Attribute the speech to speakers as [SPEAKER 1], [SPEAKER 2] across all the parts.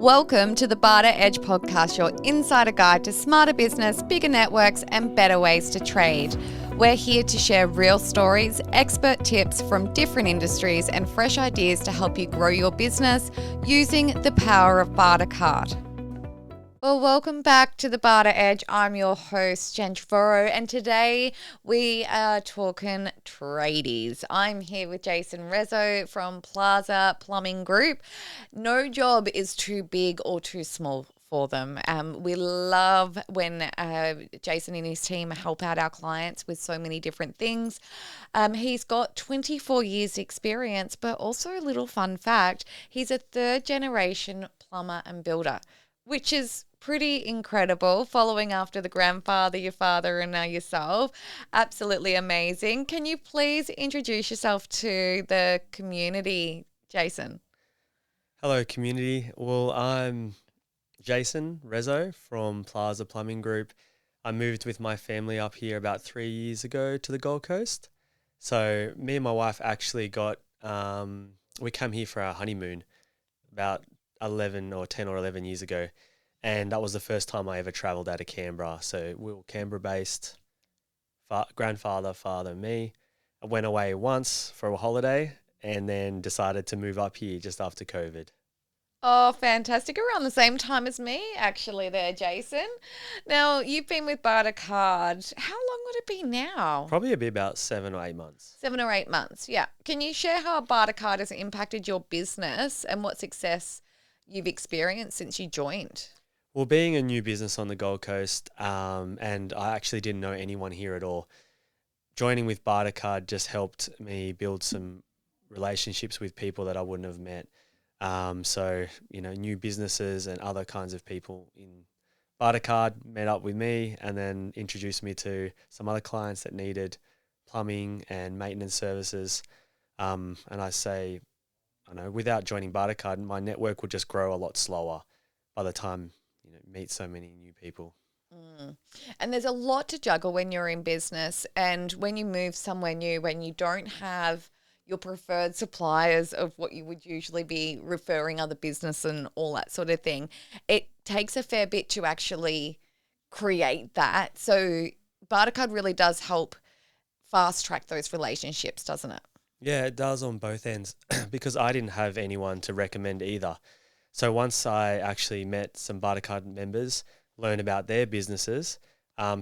[SPEAKER 1] Welcome to the Barter Edge podcast, your insider guide to smarter business, bigger networks, and better ways to trade. We're here to share real stories, expert tips from different industries, and fresh ideas to help you grow your business using the power of Bartercard. Well, welcome back to the Barter Edge. I'm your host, Jen Trevorrow, and today we are talking tradies. I'm here with Jason Rezo from Plaza Plumbing Group. No job is too big or too small for them. We love when Jason and his team help out our clients with so many different things. He's got 24 years experience, but also a little fun fact, he's a third generation plumber and builder, which is pretty incredible, following after the grandfather, your father, and now yourself. Absolutely amazing. Can you please introduce yourself to the community, Jason?
[SPEAKER 2] Hello, community. Well, I'm Jason Rezo from Plaza Plumbing Group. I moved with my family up here about 3 years ago to the Gold Coast. So me and my wife actually we came here for our honeymoon about 10 or 11 years ago. And that was the first time I ever travelled out of Canberra. So we were Canberra-based, grandfather, father, and me. I went away once for a holiday and then decided to move up here just after COVID.
[SPEAKER 1] Oh, fantastic. Around the same time as me, actually, there, Jason. Now, you've been with Bartercard. How long would it be now?
[SPEAKER 2] Probably it'd be about 7 or 8 months.
[SPEAKER 1] 7 or 8 months, yeah. Can you share how Bartercard has impacted your business and what success you've experienced since you joined?
[SPEAKER 2] Well, being a new business on the Gold Coast, and I actually didn't know anyone here at all, joining with Bartercard just helped me build some relationships with people that I wouldn't have met. New businesses and other kinds of people in Bartercard met up with me and then introduced me to some other clients that needed plumbing and maintenance services. And without joining Bartercard, my network would just grow a lot slower by the time meet so many new people.
[SPEAKER 1] And there's a lot to juggle when you're in business, and when you move somewhere new, when you don't have your preferred suppliers of what you would usually be referring other business and all that sort of thing, it takes a fair bit to actually create that. So Bartercard really does help fast track those relationships, doesn't it?
[SPEAKER 2] Yeah, it does on both ends because I didn't have anyone to recommend either. So once I actually met some Bartercard members, learned about their businesses,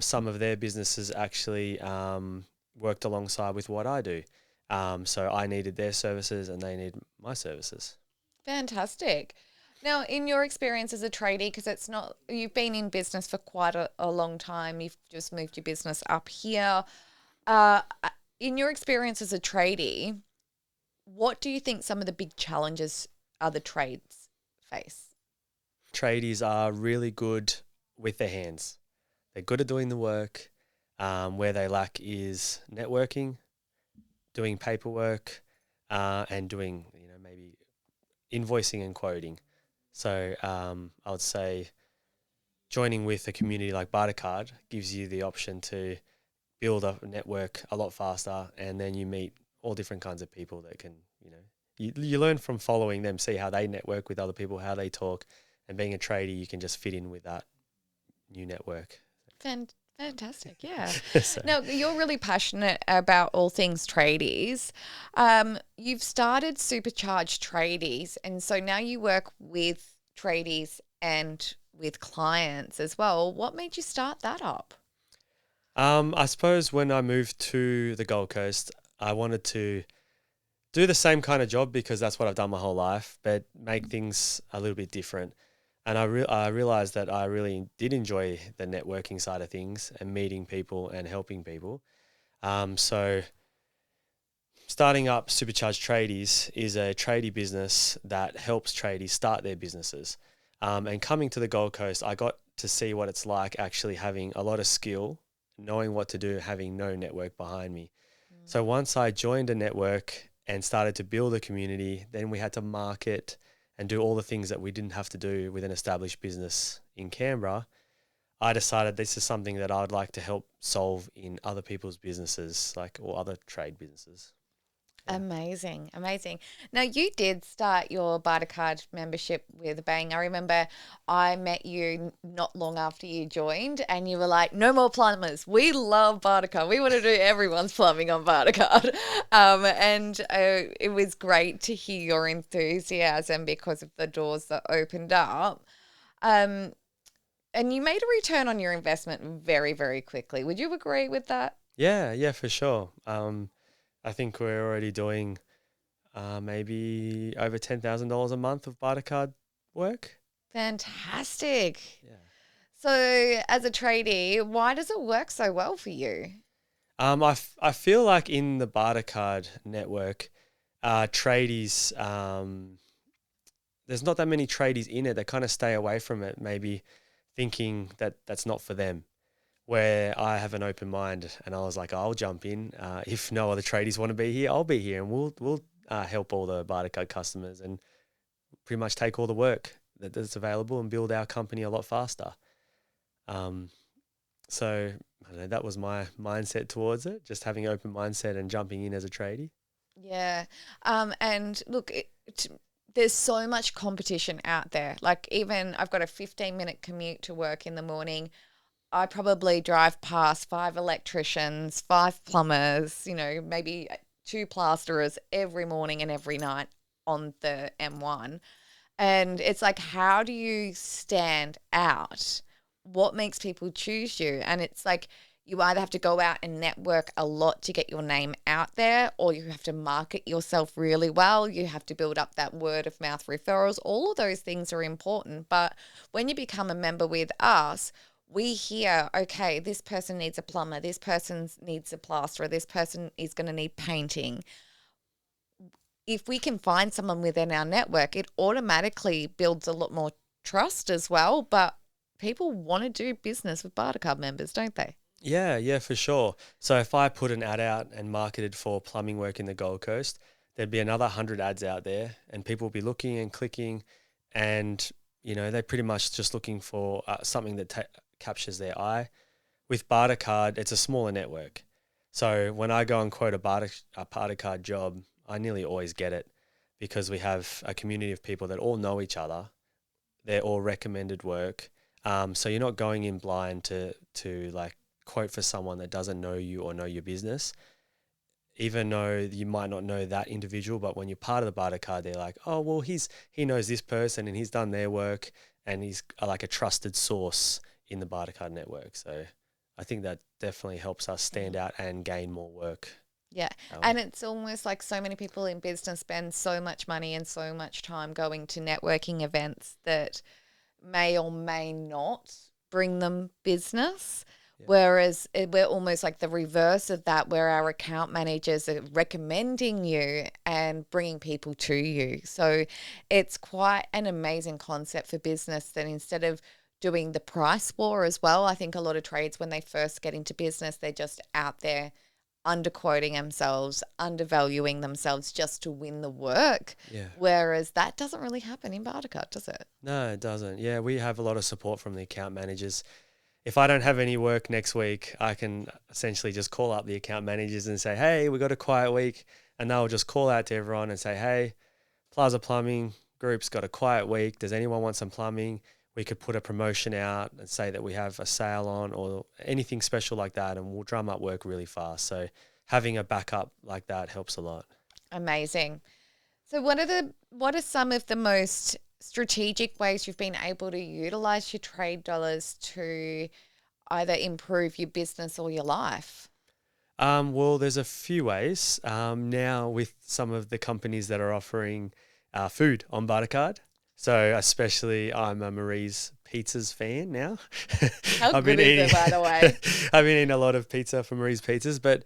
[SPEAKER 2] some of their businesses actually worked alongside with what I do. So I needed their services and they need my services.
[SPEAKER 1] Fantastic. Now, in your experience as a tradie, because you've been in business for quite a long time, you've just moved your business up here. In your experience as a tradie, what do you think some of the big challenges other trades face?
[SPEAKER 2] Tradies are really good with their hands. They're good at doing the work. Where they lack is networking, doing paperwork, and doing maybe invoicing and quoting. So I would say joining with a community like Bartercard gives you the option to build a network a lot faster, and then you meet all different kinds of people that can you learn from following them, see how they network with other people, how they talk, and being a tradie, you can just fit in with that new network.
[SPEAKER 1] Fantastic, yeah.
[SPEAKER 2] So,
[SPEAKER 1] Now, you're really passionate about all things tradies. You've started Supercharged Tradies, and so now you work with tradies and with clients as well. What made you start that up?
[SPEAKER 2] I suppose when I moved to the Gold Coast, I wanted to do the same kind of job because that's what I've done my whole life, but make things a little bit different. And I realized that I really did enjoy the networking side of things and meeting people and helping people. So starting up Supercharged Tradies is a tradie business that helps tradies start their businesses. And coming to the Gold Coast, I got to see what it's like actually having a lot of skill, knowing what to do, having no network behind me. So once I joined a network and started to build a community, then we had to market and do all the things that we didn't have to do with an established business in Canberra. I decided this is something that I would like to help solve in other people's businesses, or other trade businesses.
[SPEAKER 1] Amazing, amazing. Now, you did start your Bartercard membership with a bang. I remember I met you not long after you joined, and you were like, "No more plumbers. We love Bartercard. We want to do everyone's plumbing on Bartercard." And it was great to hear your enthusiasm because of the doors that opened up. Um, and you made a return on your investment very, very quickly. Would you agree with that?
[SPEAKER 2] Yeah, for sure. I think we're already doing maybe over $10,000 a month of Bartercard work.
[SPEAKER 1] Fantastic.
[SPEAKER 2] Yeah.
[SPEAKER 1] So, as a tradie, why does it work so well for you?
[SPEAKER 2] I feel like in the Bartercard network, tradies, there's not that many tradies in it. They kind of stay away from it, maybe thinking that that's not for them. Where I have an open mind, and I was like, I'll jump in. If no other tradies want to be here, I'll be here, and we'll help all the Bartercard customers and pretty much take all the work that's available and build our company a lot faster. Um, so I don't know, that was my mindset towards it, just having an open mindset and jumping in as a tradie.
[SPEAKER 1] Yeah. And look, there's so much competition out there. Like, even I've got a 15-minute commute to work in the morning. I probably drive past 5 electricians, 5 plumbers, maybe 2 plasterers every morning and every night on the M1. And it's like, how do you stand out? What makes people choose you? And it's like, you either have to go out and network a lot to get your name out there, or you have to market yourself really well. You have to build up that word of mouth referrals. All of those things are important. But when you become a member with us, we hear, okay, this person needs a plumber, this person needs a plasterer, this person is going to need painting. If we can find someone within our network, it automatically builds a lot more trust as well. But people want to do business with Bartercard members, don't they?
[SPEAKER 2] Yeah, for sure. So if I put an ad out and marketed for plumbing work in the Gold Coast, there'd be another 100 ads out there, and people will be looking and clicking, and they're pretty much just looking for something that captures their eye. With Bartercard, it's a smaller network. So when I go and quote a Bartercard job, I nearly always get it because we have a community of people that all know each other. They're all recommended work. So you're not going in blind to like quote for someone that doesn't know you or know your business, even though you might not know that individual. But when you're part of the Bartercard, they're like, oh, well, he knows this person and he's done their work and he's like a trusted source in the Bartercard network. So I think that definitely helps us stand out and gain more work.
[SPEAKER 1] Yeah. And it's almost like so many people in business spend so much money and so much time going to networking events that may or may not bring them business. Yeah. Whereas we're almost like the reverse of that, where our account managers are recommending you and bringing people to you. So it's quite an amazing concept for business that instead of doing the price war as well, I think a lot of trades, when they first get into business, they're just out there underquoting themselves, undervaluing themselves just to win the work.
[SPEAKER 2] Yeah.
[SPEAKER 1] Whereas that doesn't really happen in Bartercard, does it?
[SPEAKER 2] No, it doesn't. Yeah, we have a lot of support from the account managers. If I don't have any work next week, I can essentially just call up the account managers and say, hey, we got a quiet week. And they'll just call out to everyone and say, hey, Plaza Plumbing Group's got a quiet week. Does anyone want some plumbing? We could put a promotion out and say that we have a sale on or anything special like that, and we'll drum up work really fast. So having a backup like that helps a lot.
[SPEAKER 1] Amazing. So what are some of the most strategic ways you've been able to utilize your trade dollars to either improve your business or your life?
[SPEAKER 2] Well, there's a few ways now with some of the companies that are offering food on Bartercard. So especially I'm a Marie's Pizzas fan now.
[SPEAKER 1] How good is it, by the way?
[SPEAKER 2] I've been eating a lot of pizza from Marie's Pizzas, but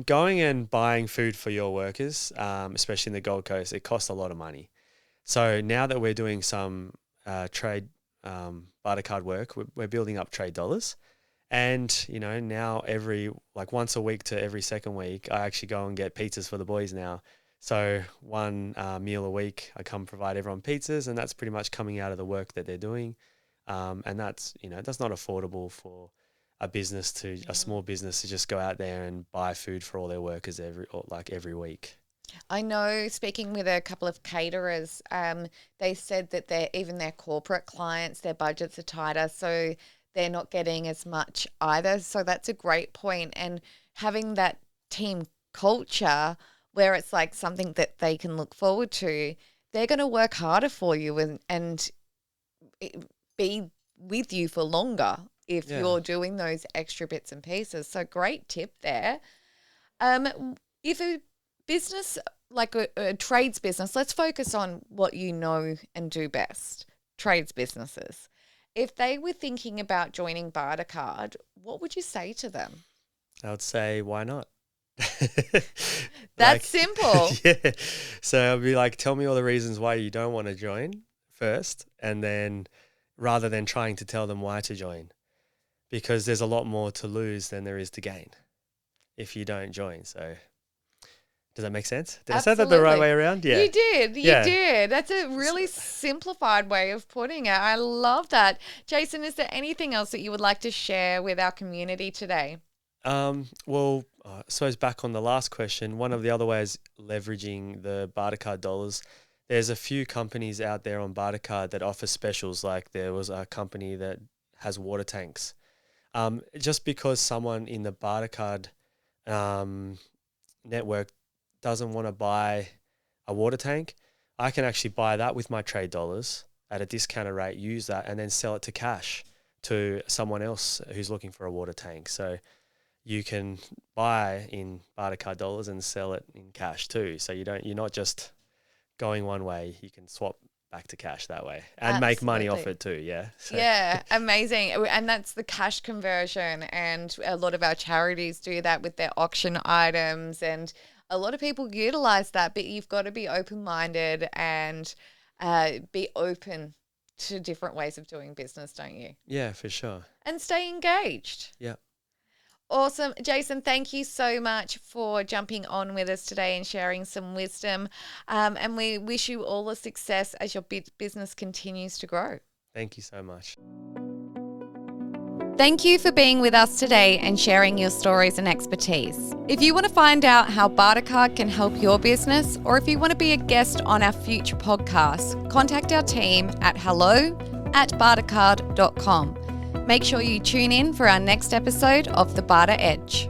[SPEAKER 2] going and buying food for your workers, especially in the Gold Coast, it costs a lot of money. So now that we're doing some trade Bartercard work, we're building up trade dollars. And, now once a week to every second week, I actually go and get pizzas for the boys now. So one meal a week, I come provide everyone pizzas, and that's pretty much coming out of the work that they're doing. And that's not affordable for a small business to just go out there and buy food for all their workers every week.
[SPEAKER 1] I know, speaking with a couple of caterers, they said that even their corporate clients, their budgets are tighter, so they're not getting as much either. So that's a great point. And having that team culture where it's like something that they can look forward to, they're going to work harder for you and be with you for longer if
[SPEAKER 2] Yeah.
[SPEAKER 1] you're doing those extra bits and pieces. So great tip there. If a business, like a trades business, let's focus on what you know and do best, trades businesses. If they were thinking about joining Bartercard, what would you say to them?
[SPEAKER 2] I would say, why not?
[SPEAKER 1] That's simple.
[SPEAKER 2] Yeah. So I'd be like, tell me all the reasons why you don't want to join first, and then rather than trying to tell them why to join, because there's a lot more to lose than there is to gain if you don't join. So does that make sense? Did I say that the right way around? Yeah.
[SPEAKER 1] You did. You did. That's a really simplified way of putting it. I love that. Jason, is there anything else that you would like to share with our community today?
[SPEAKER 2] Well, I suppose back on the last question, one of the other ways leveraging the Bartercard dollars, there's a few companies out there on Bartercard that offer specials. Like there was a company that has water tanks. Just because someone in the Bartercard network doesn't want to buy a water tank, I can actually buy that with my trade dollars at a discounted rate, use that, and then sell it to cash to someone else who's looking for a water tank. So you can buy in Bartercard dollars and sell it in cash too. So you're not just going one way, you can swap back to cash that way and make money off it too. Yeah. So.
[SPEAKER 1] Yeah. Amazing. And that's the cash conversion. And a lot of our charities do that with their auction items. And a lot of people utilize that, but you've got to be open-minded and be open to different ways of doing business, don't you?
[SPEAKER 2] Yeah, for sure.
[SPEAKER 1] And stay engaged.
[SPEAKER 2] Yeah.
[SPEAKER 1] Awesome. Jason, thank you so much for jumping on with us today and sharing some wisdom. And we wish you all the success as your business continues to grow.
[SPEAKER 2] Thank you so much.
[SPEAKER 1] Thank you for being with us today and sharing your stories and expertise. If you want to find out how Bartercard can help your business, or if you want to be a guest on our future podcasts, contact our team at hello@bartercard.com. Make sure you tune in for our next episode of the Barter Edge.